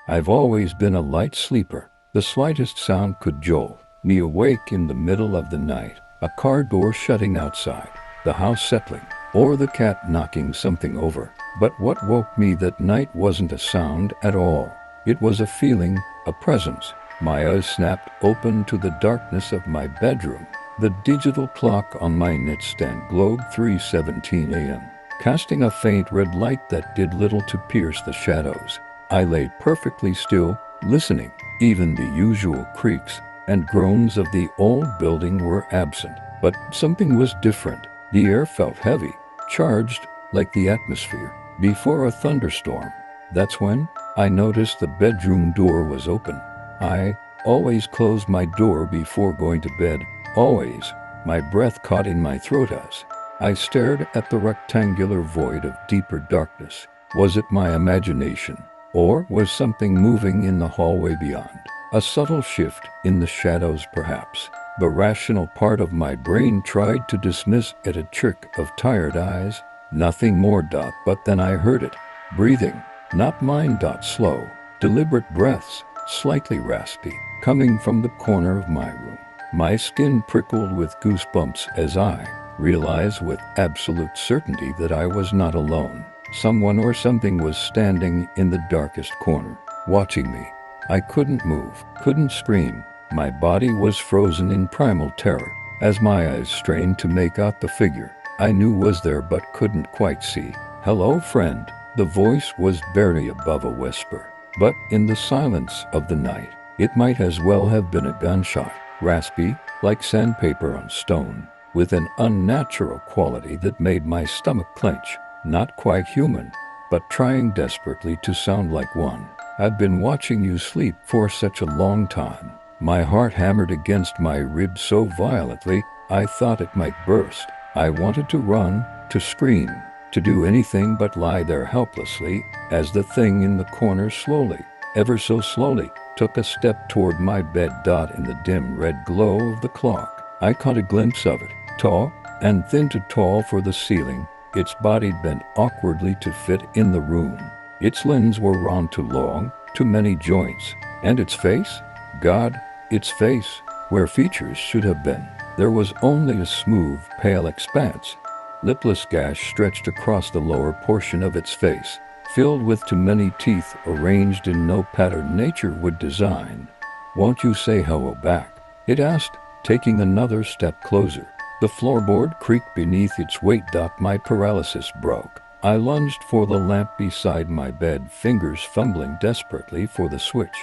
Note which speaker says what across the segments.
Speaker 1: I've always been a light sleeper. The slightest sound could jolt me awake in the middle of the night. A car door shutting outside, the house settling, or the cat knocking something over. But what woke me that night wasn't a sound at all. It was a feeling, a presence. My eyes snapped open to the darkness of my bedroom. The digital clock on my nightstand glowed 3:17 a.m., casting a faint red light that did little to pierce the shadows. I lay perfectly still, listening. Even the usual creaks and groans of the old building were absent. But something was different. The air felt heavy, charged, like the atmosphere before a thunderstorm. That's when I noticed the bedroom door was open. I always close my door before going to bed, always. My breath caught in my throat as I stared at the rectangular void of deeper darkness. Was it my imagination, or was something moving in the hallway beyond? A subtle shift in the shadows, perhaps. The rational part of my brain tried to dismiss it, a trick of tired eyes. Nothing more. But then I heard it. Breathing. Not mine. Slow, deliberate breaths, slightly raspy, coming from the corner of my room. My skin prickled with goosebumps as I realized with absolute certainty that I was not alone. Someone or something was standing in the darkest corner, watching me. I couldn't move, couldn't scream. My body was frozen in primal terror as my eyes strained to make out the figure I knew was there but couldn't quite see. "Hello, friend." The voice was barely above a whisper, but in the silence of the night, it might as well have been a gunshot. Raspy, like sandpaper on stone, with an unnatural quality that made my stomach clench. Not quite human, but trying desperately to sound like one. "I've been watching you sleep for such a long time." My heart hammered against my ribs so violently, I thought it might burst. I wanted to run, to scream, to do anything but lie there helplessly, as the thing in the corner slowly, ever so slowly, took a step toward my bed. In the dim red glow of the clock, I caught a glimpse of it, tall and thin, too tall for the ceiling. Its body bent awkwardly to fit in the room. Its limbs were round, too long, too many joints. And its face? God, its face, where features should have been, there was only a smooth, pale expanse. Lipless gash stretched across the lower portion of its face, filled with too many teeth arranged in no pattern nature would design. "Won't you say hello back?" it asked, taking another step closer. The floorboard creaked beneath its weight. My paralysis broke. I lunged for the lamp beside my bed, fingers fumbling desperately for the switch.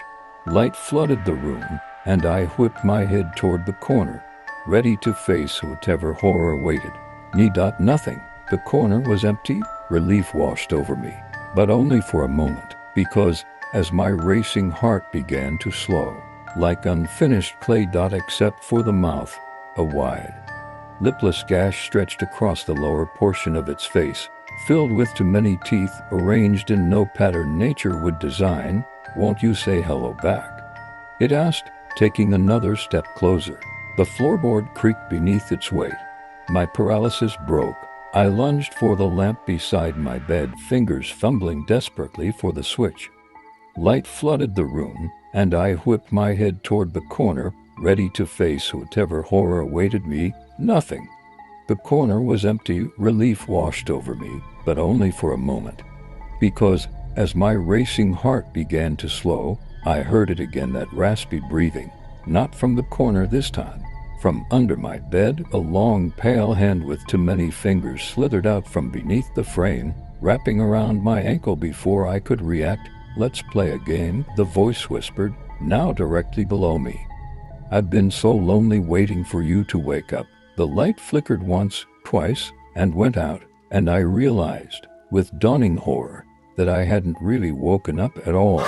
Speaker 1: Light flooded the room, and I whipped my head toward the corner, ready to face whatever horror awaited me. Nothing. The corner was empty. Relief washed over me, but only for a moment, because as my racing heart began to slow, like unfinished clay. Except for the mouth, a wide, lipless gash stretched across the lower portion of its face, filled with too many teeth arranged in no pattern nature would design. "Won't you say hello back?" it asked, taking another step closer. The floorboard creaked beneath its weight. My paralysis broke. I lunged for the lamp beside my bed, fingers fumbling desperately for the switch. Light flooded the room, and I whipped my head toward the corner, ready to face whatever horror awaited me. Nothing. The corner was empty. Relief washed over me, but only for a moment, because as my racing heart began to slow, I heard it again, that raspy breathing. Not from the corner this time. From under my bed, a long, pale hand with too many fingers slithered out from beneath the frame, wrapping around my ankle before I could react. "Let's play a game," the voice whispered, now directly below me. "I've been so lonely waiting for you to wake up." The light flickered once, twice, and went out, and I realized, with dawning horror, that I hadn't really woken up at all.